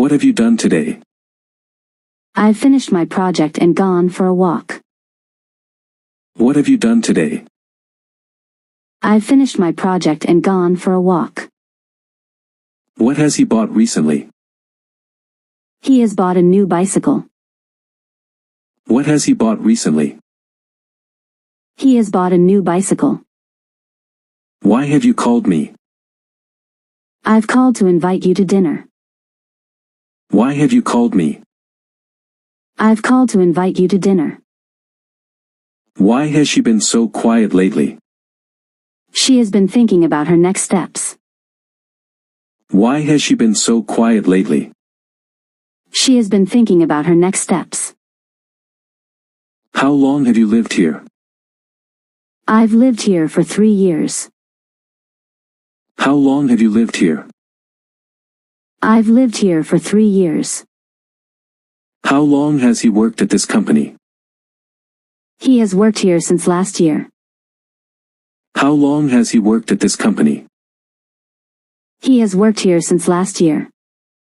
What have you done today? I've finished my project and gone for a walk. What have you done today? I've finished my project and gone for a walk. What has he bought recently? He has bought a new bicycle. What has he bought recently? He has bought a new bicycle. Why have you called me? I've called to invite you to dinner. Why have you called me? I've called to invite you to dinner. Why has she been so quiet lately? She has been thinking about her next steps. Why has she been so quiet lately? She has been thinking about her next steps. How long have you lived here? I've lived here for 3 years. How long have you lived here? I've lived here for 3 years. How long has he worked at this company? He has worked here since last year. How long has he worked at this company? He has worked here since last year.